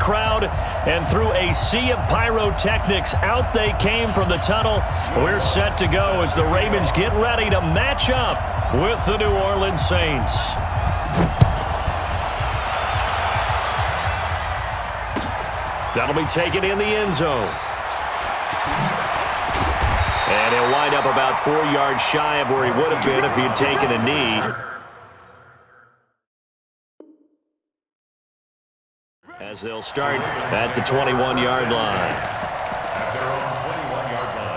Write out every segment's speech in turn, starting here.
crowd, and through a sea of pyrotechnics, out they came from the tunnel. We're set to go as the Ravens get ready to match up with the New Orleans Saints. That'll be taken in the end zone. And he'll wind up about 4 yards shy of where he would have been if he had taken a knee. As they'll start at the 21-yard line. At their own 21-yard line.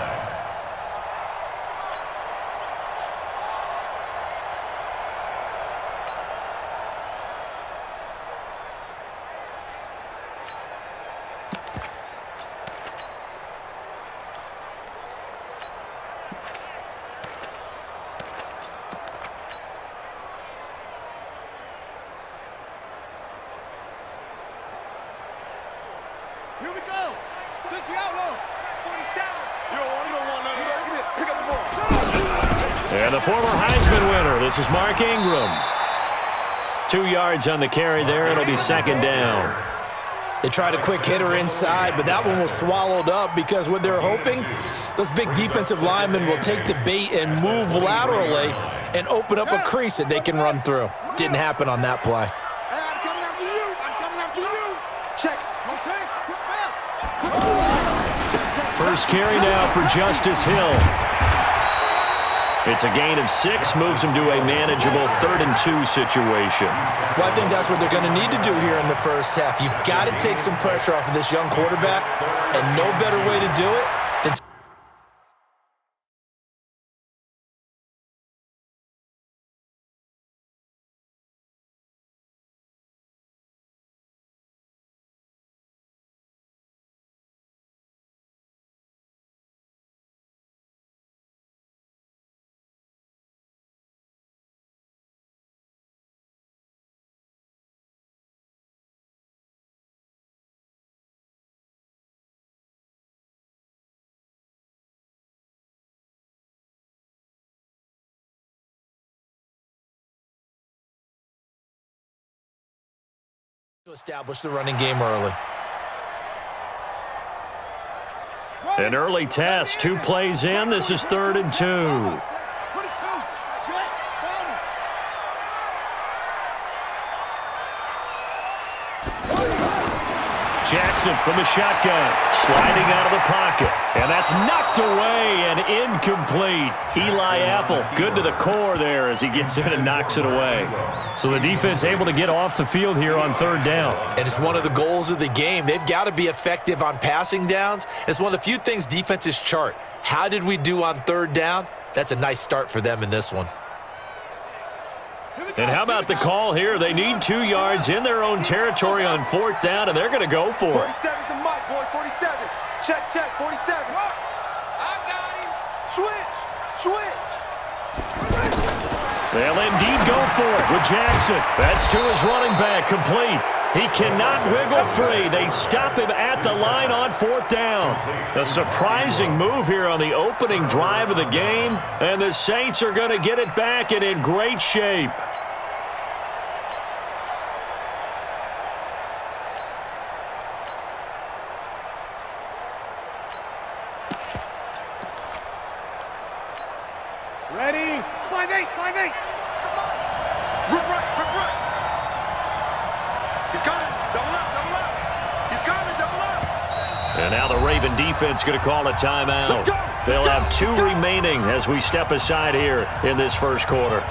Here we go. 60 out low. 47. You don't want none. Pick up the ball. And the former Heisman winner, this is Mark Ingram. 2 yards on the carry there. It'll be second down. They tried a quick hitter inside, but that one was swallowed up because what they're hoping, those big defensive linemen will take the bait and move laterally and open up a crease that they can run through. Didn't happen on that play. Hey, I'm coming after you. I'm coming after you. Check. Okay. First carry now for Justice Hill. It's a gain of 6, moves him to a manageable 3rd and 2 situation. Well, I think that's what they're going to need to do here in the first half. You've got to take some pressure off of this young quarterback, and no better way to do it than to establish the running game early. An early test, 2 plays in. This is 3rd and 2. 22. Jackson from the shotgun, sliding out of the pocket. And that's knocked away and incomplete. Eli Apple, good to the core there as he gets in and knocks it away. So the defense able to get off the field here on 3rd down. And it's one of the goals of the game. They've got to be effective on passing downs. It's one of the few things defenses chart. How did we do on 3rd down? That's a nice start for them in this one. And how about the call here? They need 2 yards in their own territory on 4th down, and they're going to go for it. 47's the mic, boy. 47. Check, 47. I got him. Switch. They'll indeed go for it with Jackson. That's to his running back, complete. He cannot wiggle free. They stop him at the line on 4th down. A surprising move here on the opening drive of the game, and the Saints are going to get it back and in great shape. Ready? 5-8. Rip right. He's coming. Double up. He's coming. Double up. And now the Raven defense going to call a timeout. They'll have 2 remaining as we step aside here in this first quarter.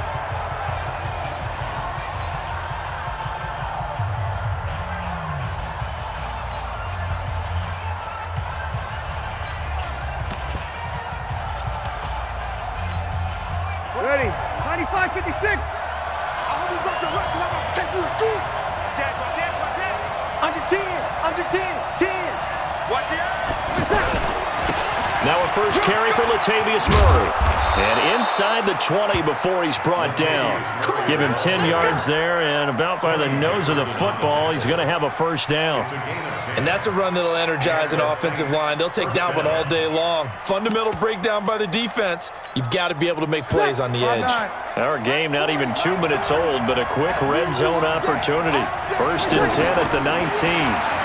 Ready? 95-56. I hope you got your reps because I'm about to take you to school. Jack. Under 10. Watch the eye. Now a first carry for Latavius Murray. And inside the 20 before he's brought down. Give him 10 yards there, and about by the nose of the football, he's going to have a first down. And that's a run that'll energize an offensive line. They'll take that one all day long. Fundamental breakdown by the defense. You've got to be able to make plays on the edge. Our game not even 2 minutes old, but a quick red zone opportunity. 1st and 10 at the 19.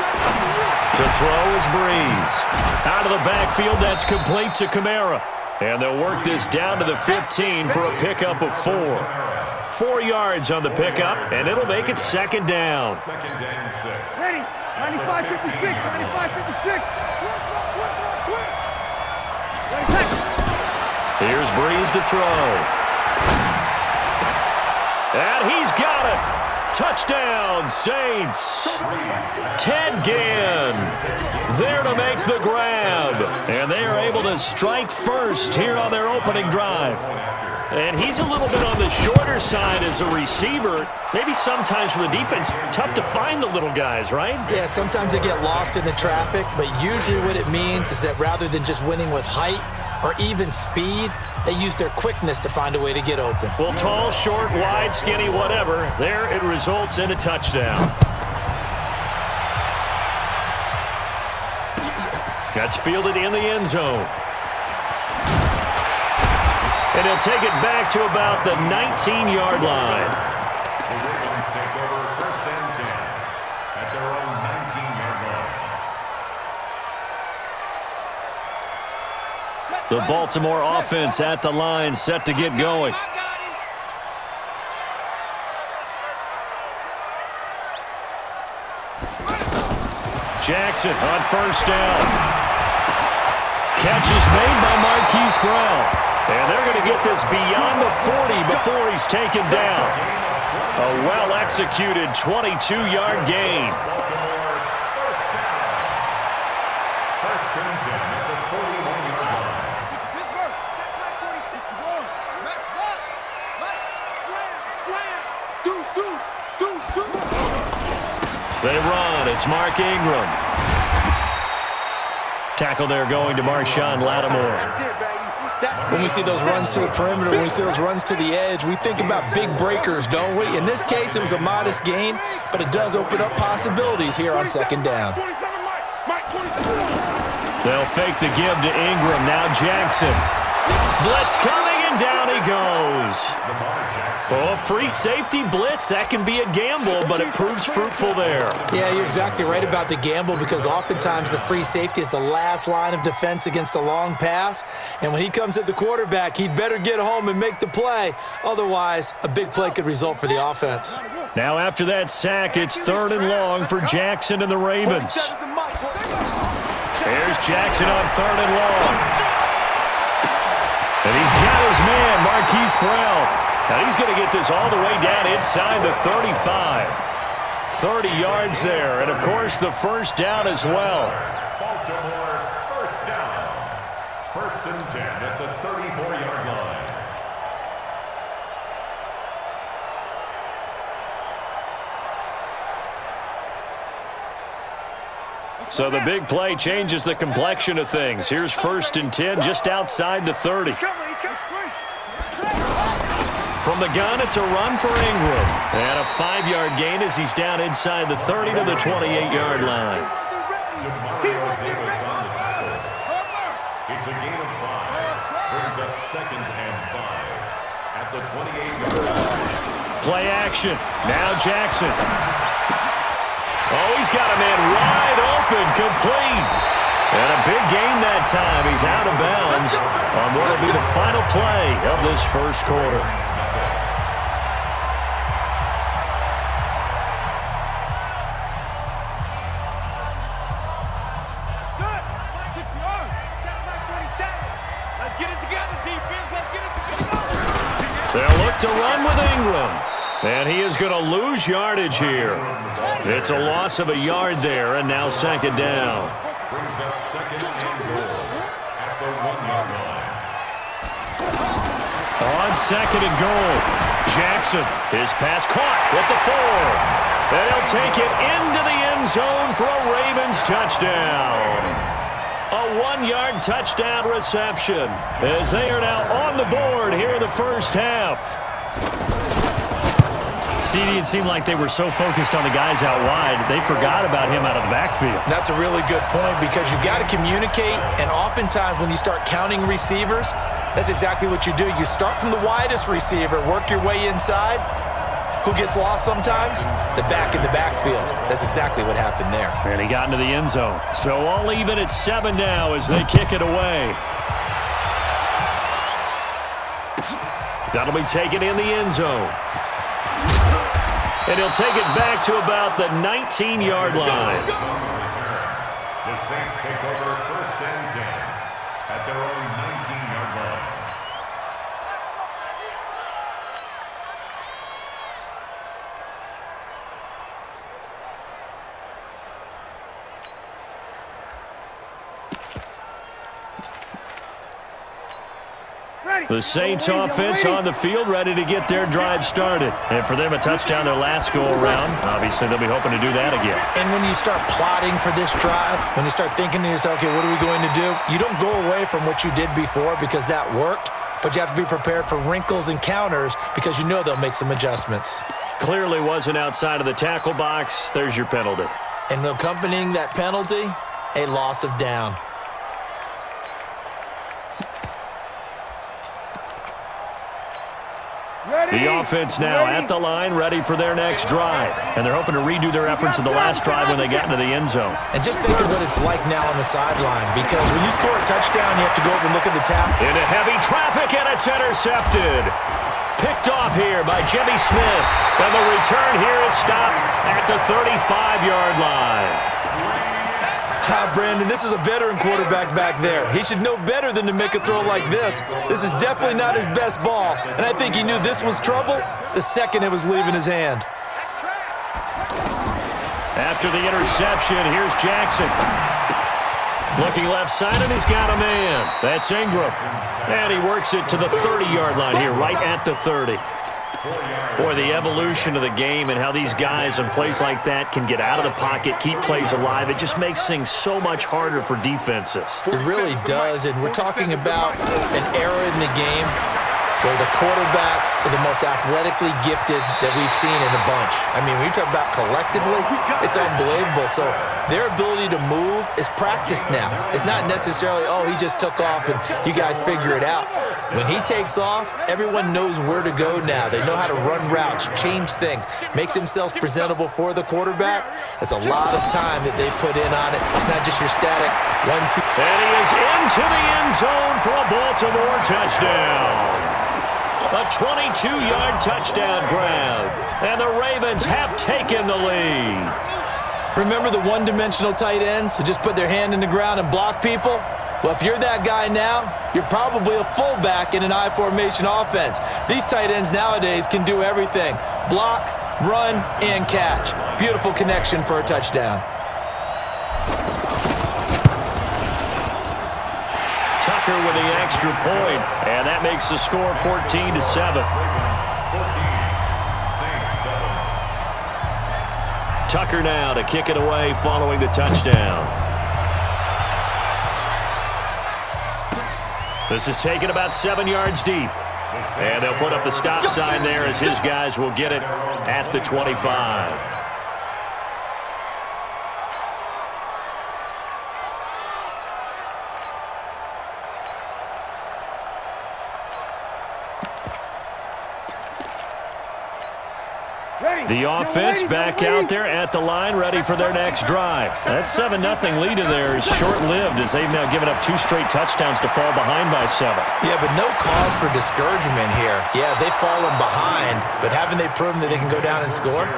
To throw is Breeze. Out of the backfield, that's complete to Kamara. And they'll work this down to the 15 for a pickup of 4. 4 yards on the pickup, and it'll make it second down. Second and 6. Ready? 95-56. 95-56. Here's Breeze to throw. And he's got it. Touchdown, Saints. Ted Ginn there to make the grab. And they are able to strike first here on their opening drive. And he's a little bit on the shorter side as a receiver. Maybe sometimes for the defense, tough to find the little guys, right? Yeah, sometimes they get lost in the traffic, but usually what it means is that rather than just winning with height or even speed, they use their quickness to find a way to get open. Well, tall, short, wide, skinny, whatever, there it results in a touchdown. That's fielded in the end zone. And he'll take it back to about the 19-yard line. The Ravens take over first and 10 at their own 19-yard line. The Baltimore offense at the line, set to get going. Jackson on first down. Catch is made by Marquise Brown. And they're going to get this beyond the 40 before he's taken down. A well-executed 22-yard gain. First and 10 at the 41-yard line. Pittsburgh, check back 46. Max box. Max, slam. Deuce. They run. It's Mark Ingram. Tackle there going to Marshawn Lattimore. When we see those runs to the perimeter, when we see those runs to the edge, we think about big breakers, don't we? In this case, it was a modest gain, but it does open up possibilities here on second down. They'll fake the give to Ingram. Now Jackson. Blitz coming, and down he goes. Oh, free safety blitz. That can be a gamble, but it proves fruitful there. Yeah, you're exactly right about the gamble because oftentimes the free safety is the last line of defense against a long pass. And when he comes at the quarterback, he'd better get home and make the play. Otherwise, a big play could result for the offense. Now after that sack, it's 3rd and long for Jackson and the Ravens. Here's Jackson on 3rd and long. And he's got his man, Marquise Brown. Now he's going to get this all the way down inside the 35. 30 yards there, and of course the first down as well. Baltimore first down. First and 10 at the 34-yard line. So the big play changes the complexion of things. Here's 1st and 10 just outside the 30. From the gun, it's a run for Ingram. And a 5-yard gain as he's down inside the 30 to the 28-yard line. It's a gain of 5. Brings up 2nd and 5 at the 28-yard line. Play action. Now Jackson. Oh, he's got a man wide open, complete. And a big gain that time. He's out of bounds on what will be the final play of this first quarter. They'll look to run with Ingram. And he is going to lose yardage here. It's a loss of a yard there, and now 2nd down. Brings up 2nd and goal at the 1-yard line. On 2nd and goal, Jackson, his pass caught with the 4. And he'll take it into the end zone for a Ravens touchdown. A 1-yard touchdown reception as they are now on the board here in the first half. CD, it seemed like they were so focused on the guys out wide, they forgot about him out of the backfield. That's a really good point because you've got to communicate, and oftentimes when you start counting receivers, that's exactly what you do. You start from the widest receiver, work your way inside, who gets lost sometimes? The back in the backfield. That's exactly what happened there. And he got into the end zone. So all even at 7 now as they kick it away. That'll be taken in the end zone. And he'll take it back to about the 19-yard line. The Saints take over 1st and 10 at their own 19-yard line. The Saints offense on the field, ready to get their drive started. And for them, a touchdown their last go-around. Obviously, they'll be hoping to do that again. And when you start plotting for this drive, when you start thinking to yourself, okay, what are we going to do? You don't go away from what you did before because that worked, but you have to be prepared for wrinkles and counters because you know they'll make some adjustments. Clearly wasn't outside of the tackle box. There's your penalty. And accompanying that penalty, a loss of down. The offense now at the line, ready for their next drive. And they're hoping to redo their efforts in the last drive when they got into the end zone. And just think of what it's like now on the sideline, because when you score a touchdown, you have to go up and look at the tap. Into heavy traffic, and it's intercepted. Picked off here by Jimmy Smith. And the return here is stopped at the 35-yard line. Brandon, this is a veteran quarterback back there. He should know better than to make a throw like this. This is definitely not his best ball, and I think he knew this was trouble the second it was leaving his hand. After the interception, here's Jackson. Looking left side, and he's got a man. That's Ingram. And he works it to the 30-yard line here, right at the 30. Boy, the evolution of the game and how these guys in plays like that can get out of the pocket, keep plays alive, it just makes things so much harder for defenses. It really does, and we're talking about an era in the game where the quarterbacks are the most athletically gifted that we've seen in a bunch. I mean, when you talk about collectively, it's unbelievable. So their ability to move is practiced now. It's not necessarily, oh, he just took off and you guys figure it out. When he takes off, everyone knows where to go now. They know how to run routes, change things, make themselves presentable for the quarterback. It's a lot of time that they put in on it. It's not just your static 1-2. And he is into the end zone for a Baltimore touchdown. A 22-yard touchdown grab. And the Ravens have taken the lead. Remember the one-dimensional tight ends who just put their hand in the ground and block people? Well, if you're that guy now, you're probably a fullback in an I formation offense. These tight ends nowadays can do everything. Block, run, and catch. Beautiful connection for a touchdown. Tucker with the extra point, and that makes the score 14-7. Tucker now to kick it away following the touchdown. This is taken about 7 yards deep. And they'll put up the stop sign there as his guys will get it at the 25. The offense back out there at the line, ready for their next drive. That 7-0 lead in there is short-lived as they've now given up 2 straight touchdowns to fall behind by 7. Yeah, but no cause for discouragement here. Yeah, they've fallen behind, but haven't they proven that they can go down and score?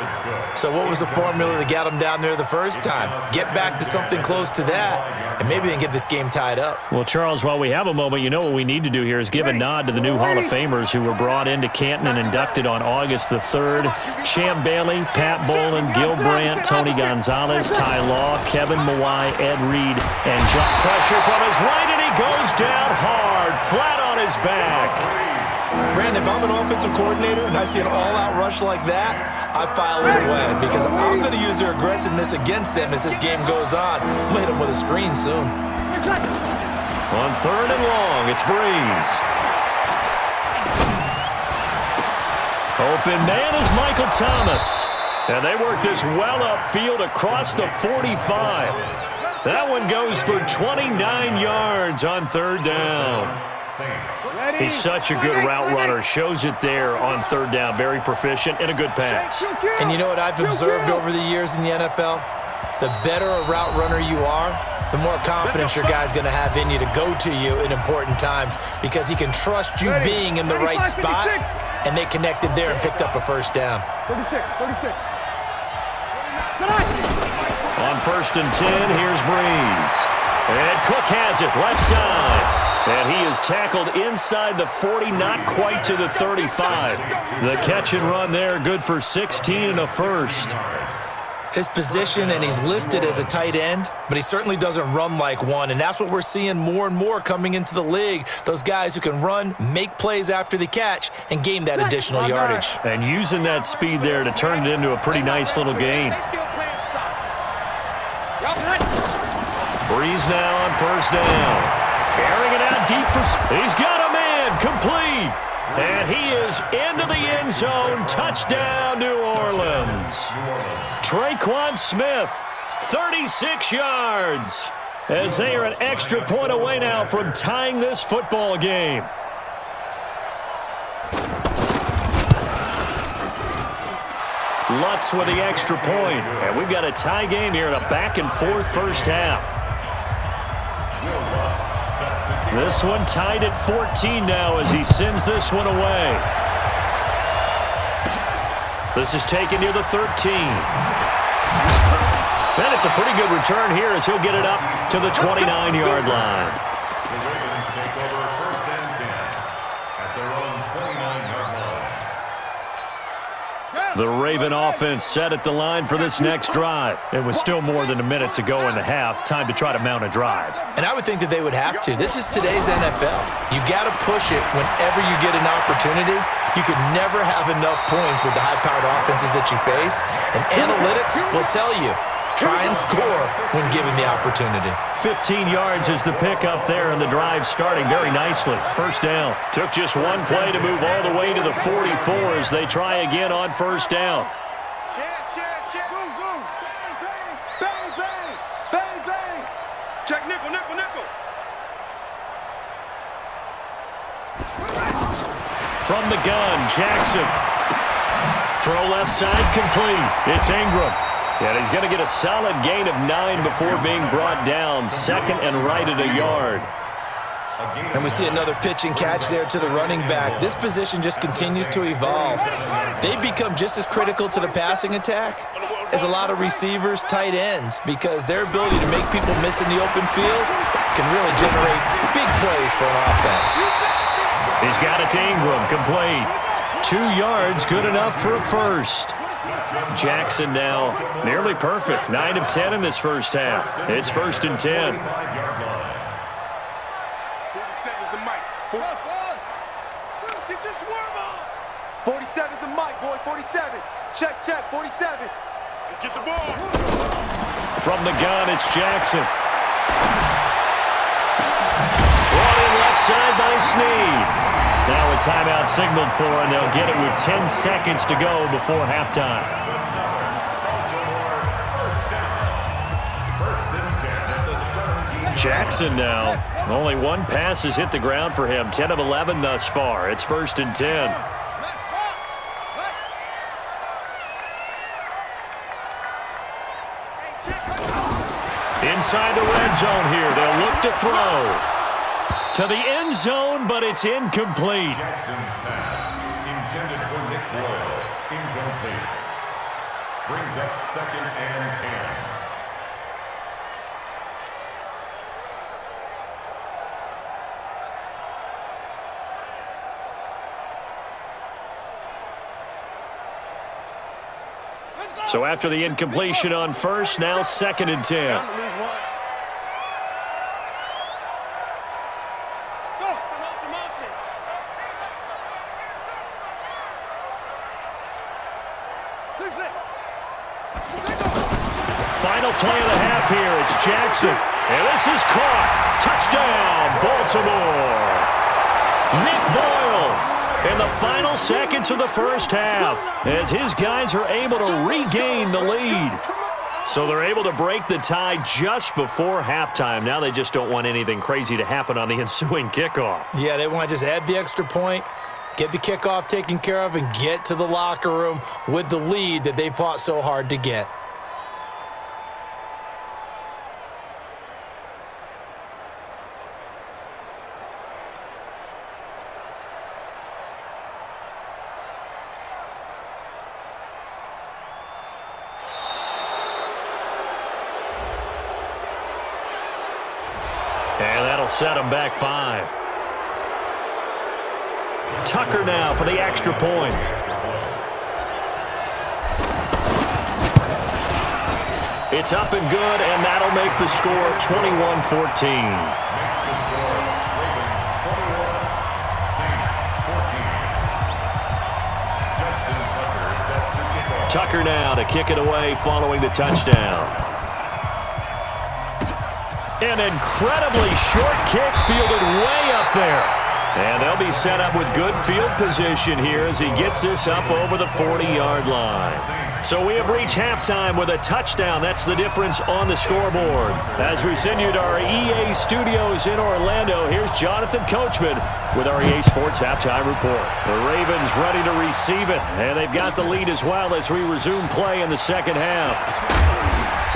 So what was the formula that got them down there the first time? Get back to something close to that, and maybe they can get this game tied up. Well, Charles, while we have a moment, you know what we need to do here is give a nod to the new Hall of Famers who were brought into Canton and inducted on August the 3rd. Champ Bailey, Pat Bolin, Gil Brandt, Tony Gonzalez, Ty Law, Kevin Mawai, Ed Reed, and John. Pressure from his right, and he goes down hard, flat on his back. Brandon, if I'm an offensive coordinator and I see an all-out rush like that, I file it away because I'm going to use their aggressiveness against them as this game goes on. I'm going to hit them with a screen soon. On 3rd and long, it's Breeze. Open man is Michael Thomas. And they work this well upfield across the 45. That one goes for 29 yards on 3rd down. Saints. He's such a good route runner. Shows it there on third down. Very proficient and a good pass. And you know what I've observed over the years in the NFL? The better a route runner you are, the more confidence your guy's going to have in you to go to you in important times because he can trust you being in the right spot, and they connected there and picked up a first down. 36. On 1st and 10, here's Breeze. And Cook has it, left side. And he is tackled inside the 40, not quite to the 35. The catch and run there, good for 16 and a first. His position, and he's listed as a tight end, but he certainly doesn't run like one, and that's what we're seeing more and more coming into the league. Those guys who can run, make plays after the catch, and gain that additional yardage. And using that speed there to turn it into a pretty nice little gain. Breeze now on 1st down. Airing it out deep for... He's got a man, complete. And he is into the end zone. Touchdown, New Orleans. Traquan Smith, 36 yards. As they are an extra point away now from tying this football game. Lutz with the extra point. And we've got a tie game here in a back-and-forth first half. This one tied at 14 now as he sends this one away. This is taken near the 13. And it's a pretty good return here as he'll get it up to the 29-yard line. The Ravens take over 1st and 10 at their own 29-yard line. The Raven offense set at the line for this next drive. It was still more than a minute to go in the half. Time to try to mount a drive. And I would think that they would have to. This is today's NFL. You got to push it whenever you get an opportunity. You could never have enough points with the high-powered offenses that you face. And analytics will tell you, try and score when given the opportunity. 15 yards is the pickup there, and the drive starting very nicely. First down. Took just one play to move all the way to the 44 as they try again on 1st down. Bang. Check nickel. From the gun, Jackson. Throw left side, complete. It's Ingram. And he's going to get a solid gain of 9 before being brought down. 2nd and right at a yard. And we see another pitch and catch there to the running back. This position just continues to evolve. They become just as critical to the passing attack as a lot of receivers, tight ends, because their ability to make people miss in the open field can really generate big plays for an offense. He's got it to Ingram, complete. 2 yards, good enough for a first. Jackson now nearly perfect. 9 of 10 in this first half. It's 1st and 10. 47's the mic, boy. 47. Check. 47. Let's get the ball. From the gun, it's Jackson. Brought in left side by Snead. Now a timeout signaled for, and they'll get it with 10 seconds to go before halftime. Jackson now. Only one pass has hit the ground for him. 10 of 11 thus far. It's 1st and 10. Inside the red zone here. They'll look to throw. To the end zone, but it's incomplete. Jackson's pass, intended for Nick Boyle, incomplete. Brings up 2nd and 10. So after the incompletion on first, now 2nd and 10. Final play of the half here. It's Jackson. And this is caught. Touchdown, Baltimore. Nick Boyle in the final seconds of the first half as his guys are able to regain the lead. So they're able to break the tie just before halftime. Now they just don't want anything crazy to happen on the ensuing kickoff. Yeah, they want to just add the extra point, get the kickoff taken care of, and get to the locker room with the lead that they fought so hard to get. And that'll set them back 5. Tucker now for the extra point. It's up and good, and that'll make the score 21-14. Tucker now to kick it away following the touchdown. An incredibly short kick fielded way up there. And they'll be set up with good field position here as he gets this up over the 40-yard line. So we have reached halftime with a touchdown. That's the difference on the scoreboard. As we send you to our EA studios in Orlando, here's Jonathan Coachman with our EA Sports Halftime Report. The Ravens ready to receive it, and they've got the lead as well as we resume play in the second half.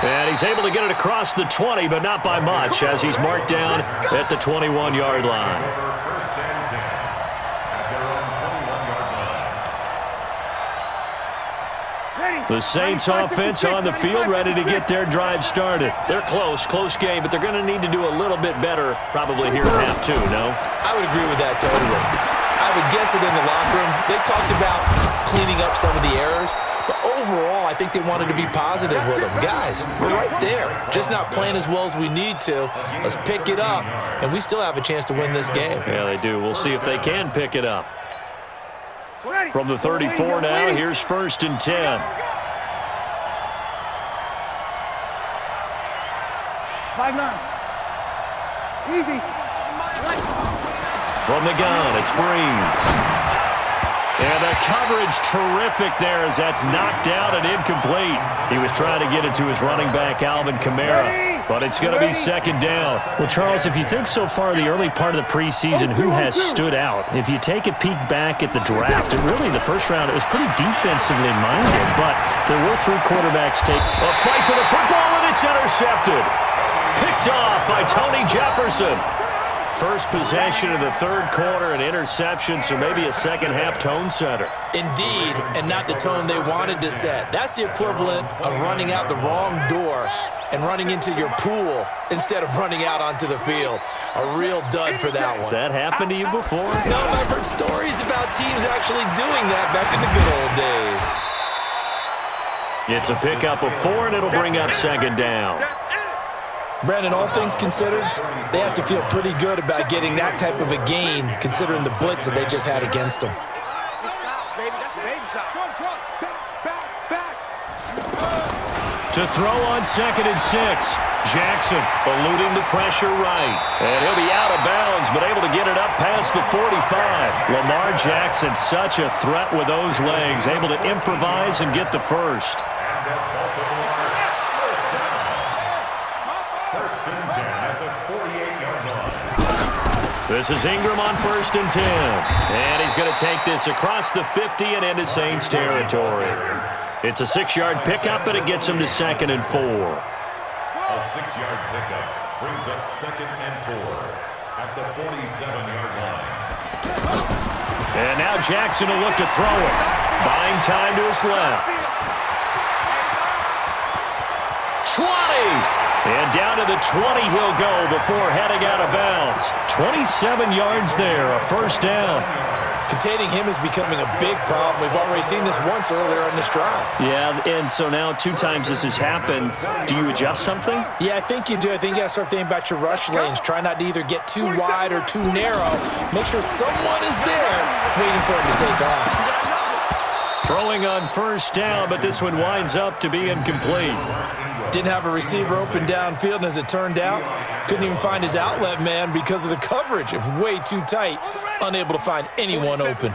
And he's able to get it across the 20, but not by much, as he's marked down at the 21-yard line. The Saints offense on the field, ready to get their drive started. They're close game, but they're going to need to do a little bit better probably here in half 2, no? I would agree with that totally. I would guess it in the locker room. They talked about cleaning up some of the errors, but overall, I think they wanted to be positive with them. Guys, we're right there, just not playing as well as we need to. Let's pick it up, and we still have a chance to win this game. Yeah, they do. We'll see if they can pick it up. From the 34 now, here's 1st and 10. 5-9. Easy. From the gun, it's Breeze. And the coverage terrific there as that's knocked out and incomplete. He was trying to get it to his running back, Alvin Kamara, but it's going to be 2nd down. Well, Charles, if you think so far the early part of the preseason, who has stood out? If you take a peek back at the draft, and really the first round, it was pretty defensively minded, but there were 3 quarterbacks take a fight for the football, and it's intercepted. Picked off by Tony Jefferson. First possession of the 3rd quarter, an interception, so maybe a second-half tone setter. Indeed, and not the tone they wanted to set. That's the equivalent of running out the wrong door and running into your pool instead of running out onto the field. A real dud for that one. Has that happened to you before? No, I've heard stories about teams actually doing that back in the good old days. It's a pickup of 4, and it'll bring up 2nd down. Brandon, all things considered, they have to feel pretty good about getting that type of a gain, considering the blitz that they just had against them. To throw on 2nd and 6. Jackson eluding the pressure right. And he'll be out of bounds, but able to get it up past the 45. Lamar Jackson, such a threat with those legs, able to improvise and get the first. This is Ingram on 1st and 10. And he's going to take this across the 50 and into Saints territory. It's a 6-yard pickup, and it gets him to 2nd and 4. A 6-yard pickup brings up 2nd and 4 at the 47-yard line. And now Jackson will look to throw it. Buying time to his left. 20! And down to the 20 he'll go before heading out of bounds. 27 yards there, a 1st down. Containing him is becoming a big problem. We've already seen this once earlier in this drive. Yeah, and so now 2 times this has happened. Do you adjust something? Yeah, I think you do. I think you got to start thinking about your rush lanes. Try not to either get too wide or too narrow. Make sure someone is there waiting for him to take off. Throwing on 1st down, but this one winds up to be incomplete. Didn't have a receiver open downfield, and as it turned out, couldn't even find his outlet man because of the coverage. It was way too tight, unable to find anyone open.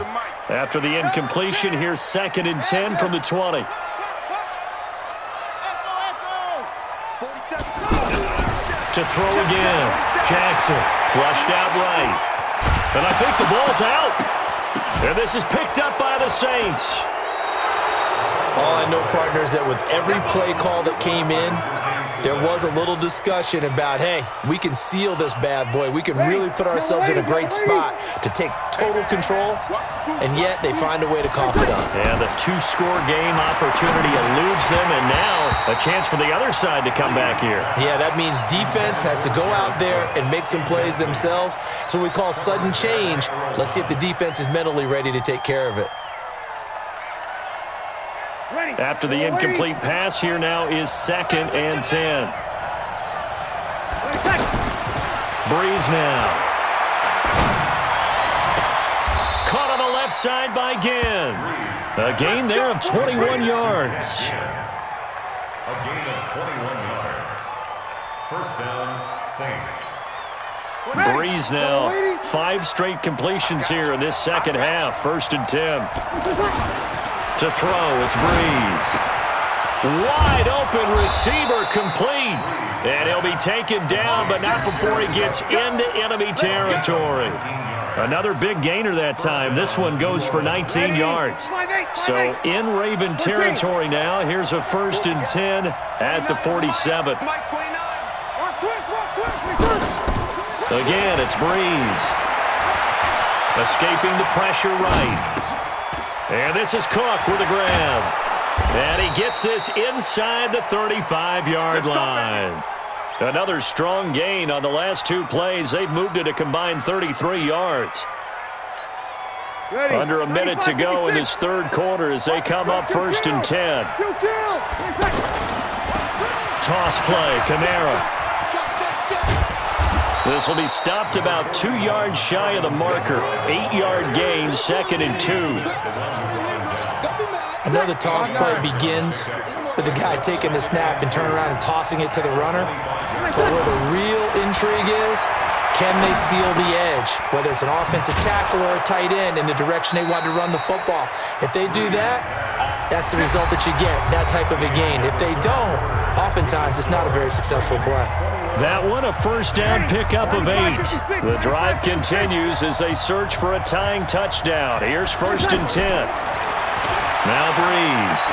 After the incompletion, here's 2nd and 10 from the 20. To throw again. Jackson flushed out right. And I think the ball's out. And this is picked up by the Saints. All I know, partners, that with every play call that came in, there was a little discussion about, hey, we can seal this bad boy. We can really put ourselves in a great spot to take total control, and yet they find a way to cough it up. Yeah, the two-score game opportunity eludes them, and now a chance for the other side to come back here. Yeah, that means defense has to go out there and make some plays themselves. So we call sudden change. Let's see if the defense is mentally ready to take care of it. After the incomplete pass, here now is 2nd and 10. Breeze now. Caught on the left side by Ginn. A gain there of 21 yards. A gain of 21 yards. First down, Saints. Breeze now. 5 straight completions here in this second half. 1st and 10. To throw, it's Breeze. Wide open receiver complete. And he'll be taken down, but not before he gets into enemy territory. Another big gainer that time. This one goes for 19 yards. So in Raven territory now. Here's a 1st and 10 at the 47. Again, it's Breeze. Escaping the pressure right. And this is Cook with a grab. And he gets this inside the 35-yard line. Another strong gain on the last 2 plays. They've moved it a combined 33 yards. Under a minute to go in this 3rd quarter as they come up 1st and 10. Toss play, Kamara. This will be stopped about 2 yards shy of the marker. 8-yard gain, 2nd and 2. I know the toss play begins with the guy taking the snap and turning around and tossing it to the runner. But where the real intrigue is, can they seal the edge? Whether it's an offensive tackle or a tight end in the direction they want to run the football. If they do that, that's the result that you get, that type of a gain. If they don't, oftentimes it's not a very successful play. That one a 1st down pickup of 8. The drive continues as they search for a tying touchdown. Here's 1st and 10. Now Breeze.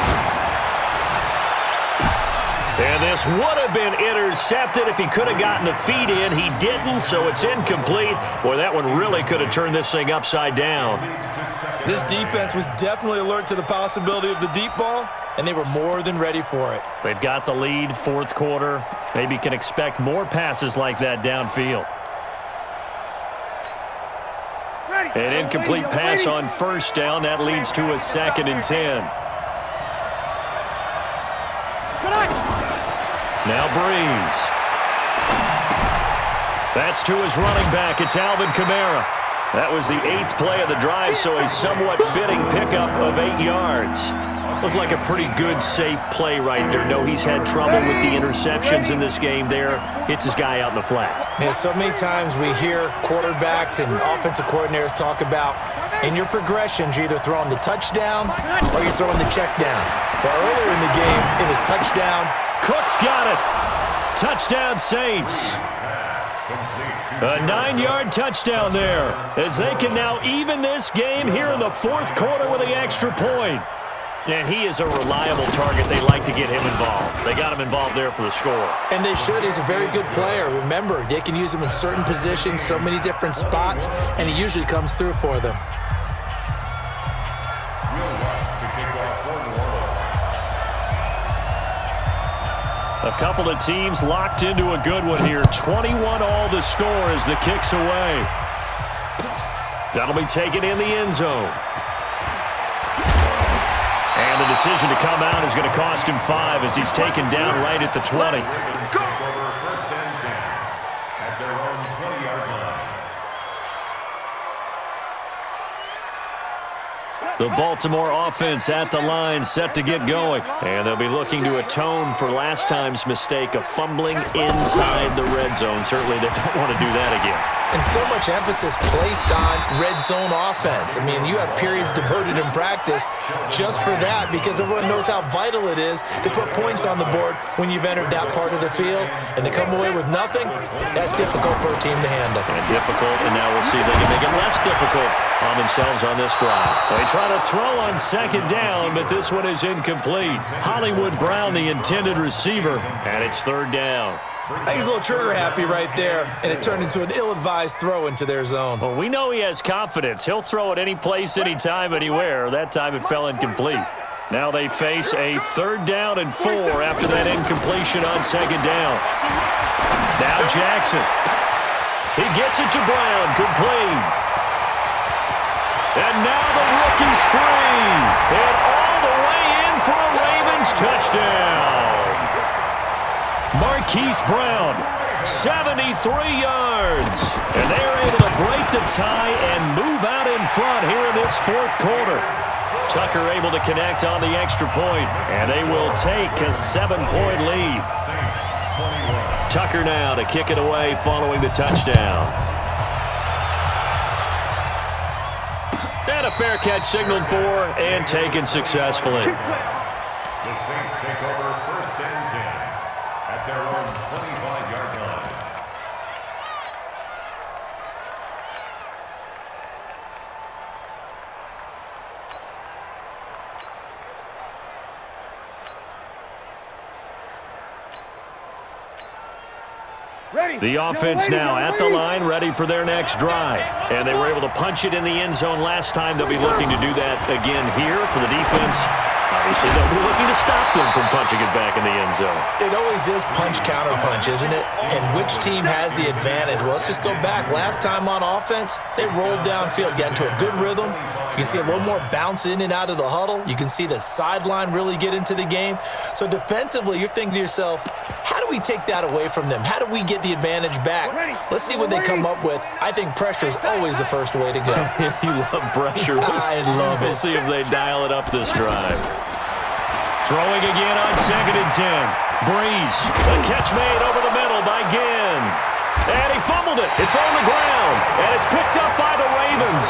And this would have been intercepted if he could have gotten the feet in. He didn't, so it's incomplete. Boy, that one really could have turned this thing upside down. This defense was definitely alert to the possibility of the deep ball, and they were more than ready for it. They've got the lead, 4th quarter. Maybe can expect more passes like that downfield. An incomplete pass on 1st down. That leads to a 2nd and 10. Now Breeze. That's to his running back. It's Alvin Kamara. That was the 8th play of the drive, so a somewhat fitting pickup of 8 yards. Looked like a pretty good, safe play right there. No, he's had trouble with the interceptions in this game there. Hits his guy out in the flat. Yeah, so many times we hear quarterbacks and offensive coordinators talk about in your progressions, you're either throwing the touchdown or you're throwing the check down. But earlier in the game, it was touchdown. Cook's got it. Touchdown, Saints. A 9-yard touchdown there as they can now even this game here in the 4th quarter with the extra point. And he is a reliable target. They like to get him involved. They got him involved there for the score. And they should. He's a very good player. Remember, they can use him in certain positions, so many different spots, and he usually comes through for them. A couple of teams locked into a good one here. 21 all the score as the kick's away. That'll be taken in the end zone. And the decision to come out is going to cost him 5 as he's taken down right at the 20. First and 10 at their own 20-yard line. The Baltimore offense at the line, set to get going. And they'll be looking to atone for last time's mistake of fumbling inside the red zone. Certainly they don't want to do that again. And so much emphasis placed on red zone offense. I mean, you have periods devoted in practice just for that because everyone knows how vital it is to put points on the board when you've entered that part of the field. And to come away with nothing, that's difficult for a team to handle. And difficult, and now we'll see if they can make it less difficult on themselves on this drive. They try to throw on second down, but this one is incomplete. Hollywood Brown, the intended receiver, and it's third down. I think he's a little trigger happy right there, and it turned into an ill-advised throw into their zone. Well, we know he has confidence. He'll throw it any place, anytime, anywhere. That time it fell incomplete. Now they face a 3rd down and 4 after that incompletion on second down. Now Jackson. He gets it to Brown, complete. And now the rookie's free. And all the way in for a Ravens touchdown. Marquise Brown, 73 yards. And they're able to break the tie and move out in front here in this 4th quarter. Tucker able to connect on the extra point, and they will take a 7-point lead. Tucker now to kick it away following the touchdown. And a fair catch signaled for and taken successfully. The Saints take over 1st and 10 at their own 25-yard line. The offense now at the line, ready for their next drive. And they were able to punch it in the end zone last time. They'll be looking to do that again here for the defense. Obviously, they'll be looking to stop them from punching it back in the end zone. It always is punch-counter-punch, isn't it? And which team has the advantage? Well, let's just go back. Last time on offense, they rolled downfield, got into a good rhythm. You can see a little more bounce in and out of the huddle. You can see the sideline really get into the game. So defensively, you're thinking to yourself, how do we take that away from them? How do we get the advantage back? Let's see what they come up with. I think pressure is always the first way to go. You love pressure. I love it. We'll see if they dial it up this drive. Throwing again on 2nd and 10. Breeze. The catch made over the middle by Ginn. And he fumbled it. It's on the ground. And it's picked up by the Ravens.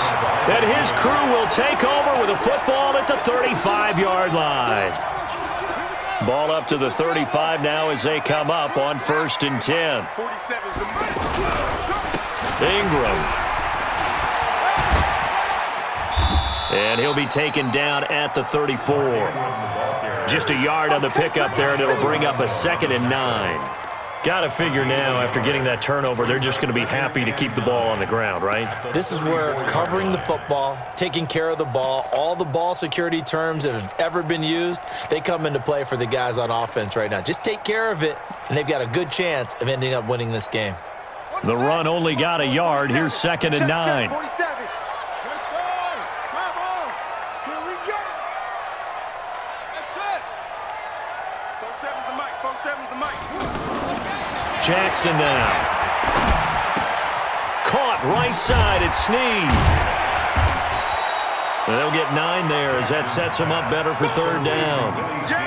And his crew will take over with a football at the 35-yard line. Ball up to the 35 now as they come up on 1st and 10. Ingram. And he'll be taken down at the 34. Just a yard on the pickup there, and it'll bring up a 2nd and 9. Got to figure now, after getting that turnover, they're just going to be happy to keep the ball on the ground, right? This is where covering the football, taking care of the ball, all the ball security terms that have ever been used, they come into play for the guys on offense right now. Just take care of it, and they've got a good chance of ending up winning this game. The run only got a yard. Here's 2nd and 9. Jackson now. Caught right side. It's Snead. They'll get 9 there as that sets them up better for 3rd down.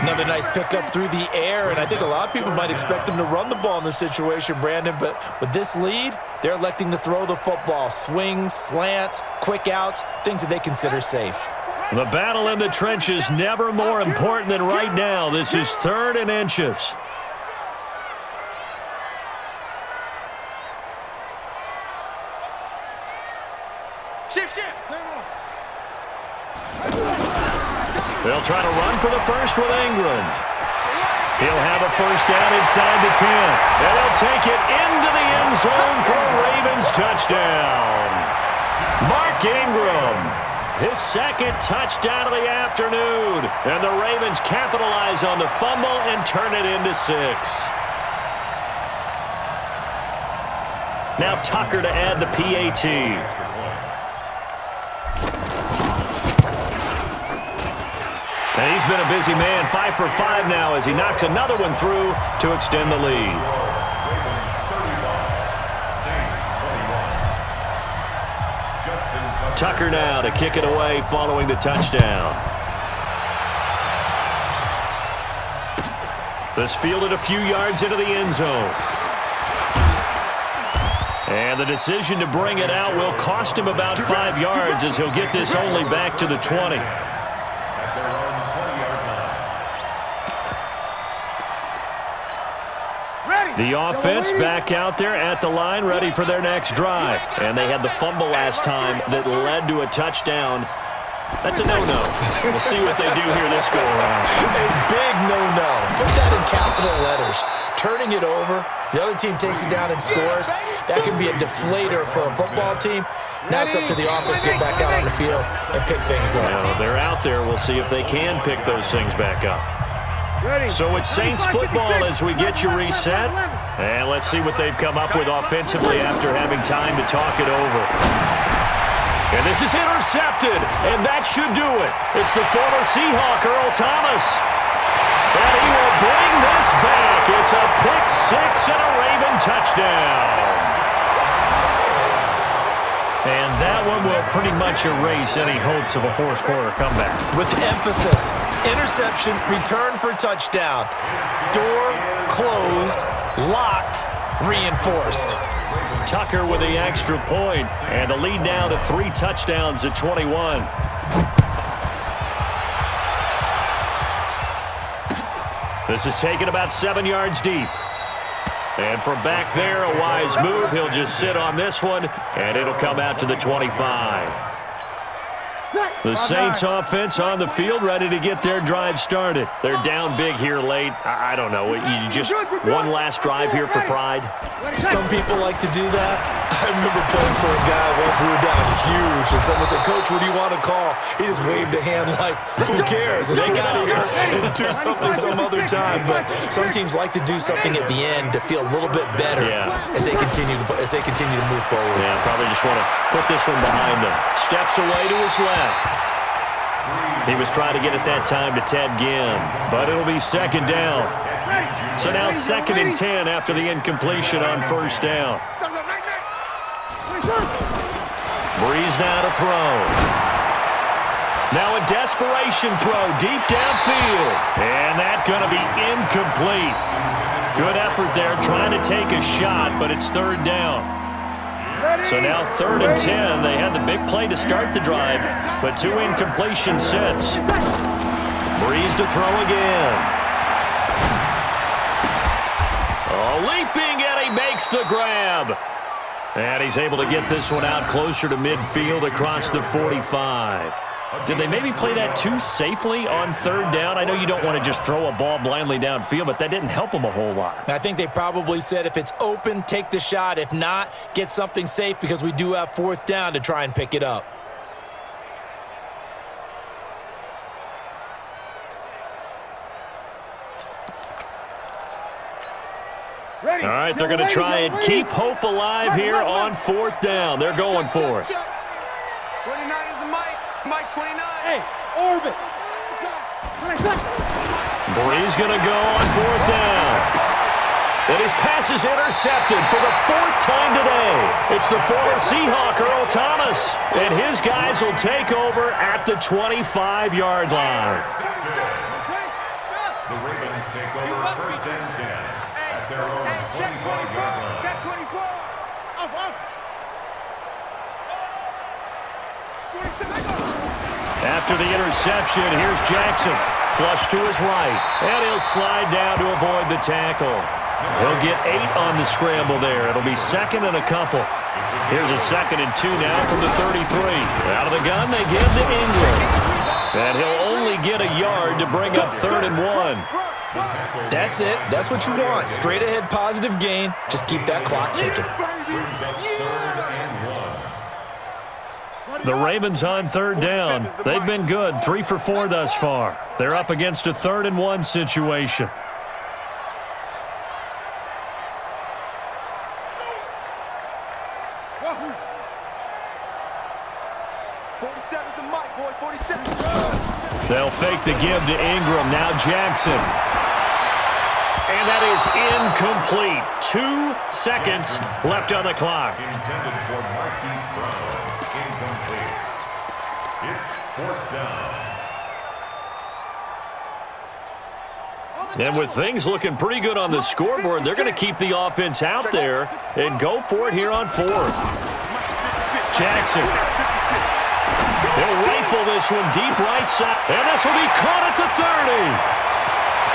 Another nice pickup through the air, and I think a lot of people might expect them to run the ball in this situation, Brandon, but with this lead, they're electing to throw the football. Swings, slants, quick outs, things that they consider safe. The battle in the trenches never more important than right now. This is 3rd and inches. They'll try to run for the first with Ingram. He'll have a 1st down inside the 10. And they'll take it into the end zone for a Ravens touchdown. Mark Ingram, his 2nd touchdown of the afternoon. And the Ravens capitalize on the fumble and turn it into 6. Now Tucker to add the PAT. And he's been a busy man, 5 for 5 now as he knocks another one through to extend the lead. Tucker now to kick it away following the touchdown. This fielded a few yards into the end zone. And the decision to bring it out will cost him about 5 yards as he'll get this only back to the 20. The offense back out there at the line, ready for their next drive. And they had the fumble last time that led to a touchdown. That's a no-no. We'll see what they do here this go-around. A big no-no. Put that in capital letters. Turning it over, the other team takes it down and scores. That can be a deflator for a football team. Now it's up to the offense to get back out on the field and pick things up. Well, they're out there. We'll see if they can pick those things back up. So it's Saints football as we get you reset. And let's see what they've come up with offensively after having time to talk it over. And this is intercepted, and that should do it. It's the former Seahawk, Earl Thomas. And he will bring this back. It's a pick six and a Raven touchdown. And that one will pretty much erase any hopes of a fourth quarter comeback. With emphasis, interception, return for touchdown. Door closed, locked, reinforced. Tucker with the extra point, and the lead now to 3 touchdowns at 21. This is taken about 7 yards deep. And from back there, a wise move. He'll just sit on this one, and it'll come out to the 25. The Saints offense on the field, ready to get their drive started. They're down big here late. I don't know. You just one last drive here for pride? Some people like to do that. I remember playing for a guy once. We were down huge, and someone said, "Coach, what do you want to call?" He just waved a hand like, "Who cares? Let's get out of here and do something some other time." But some teams like to do something at the end to feel a little bit better as they continue to move forward. Yeah, probably just want to put this one behind them. Steps away to his left. He was trying to get it that time to Ted Ginn, but it'll be second down. So now 2nd and 10 after the incompletion on first down. Breeze now to throw. Now a desperation throw deep downfield. And that's going to be incomplete. Good effort there trying to take a shot, but it's 3rd down. So now 3rd and 10. They had the big play to start the drive, but 2 incompletions since. Breeze to throw again. Oh, leaping, and he makes the grab. And he's able to get this one out closer to midfield across the 45. Did they maybe play that too safely on 3rd down? I know you don't want to just throw a ball blindly downfield, but that didn't help them a whole lot. I think they probably said if it's open, take the shot. If not, get something safe because we do have 4th down to try and pick it up. All right, they're going to try and keep hope alive here on 4th down. They're going for it. 29 is the Mike. Mike 29. Hey, orbit. Breeze going to go on 4th down. And his pass is intercepted for the 4th time today. It's the former Seahawk, Earl Thomas. And his guys will take over at the 25-yard line. The Ravens take over 1st and 10 at their own 25-yard line. Check 24. Off. After the interception, here's Jackson. Flush to his right. And he'll slide down to avoid the tackle. He'll get 8 on the scramble there. It'll be 2nd and a couple. Here's a 2nd and 2 now from the 33. Out of the gun, they give to Ingram. And he'll only get a yard to bring up 3rd and 1. That's it. That's what you want. Straight ahead positive gain. Just keep that clock ticking. Brings up 3rd and 1. The Ravens on 3rd down. They've been good. 3 for 4 thus far. They're up against a 3rd and 1 situation. They'll fake the give to Ingram. Now Jackson. And that is incomplete. 2 seconds left on the clock. Intended for Marquise Brown. Incomplete. It's 4th down. And with things looking pretty good on the scoreboard, they're going to keep the offense out there and go for it here on 4th. Jackson. He'll rifle this one deep right side. And this will be caught at the 30.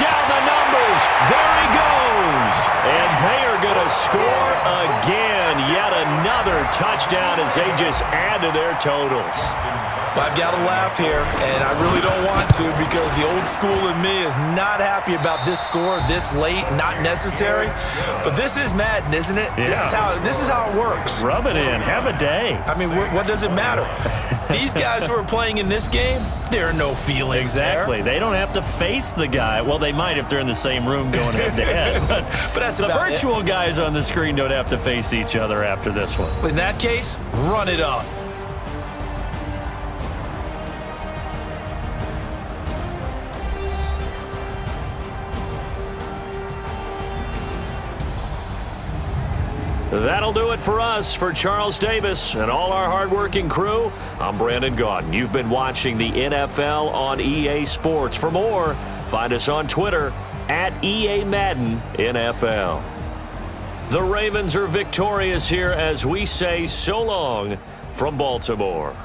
Down the numbers. There he goes. And they are going to score again. Yet another touchdown as they just add to their totals. I've got to laugh here, and I really don't want to because the old school in me is not happy about this score this late, not necessary. But this is Madden, isn't it? Yeah. This is how it works. Rub it in. Have a day. I mean, what does it matter? These guys who are playing in this game, there are no feelings Exactly. there. They don't have to face the guy. Well, they might if they're in the same room going head-to-head. But that's the about virtual guys on the screen don't have to face each other after this one. In that case, run it up. That'll do it for us. For Charles Davis and all our hardworking crew, I'm Brandon Gaudin. You've been watching the NFL on EA Sports. For more, find us on Twitter at EA Madden NFL. The Ravens are victorious here as we say so long from Baltimore.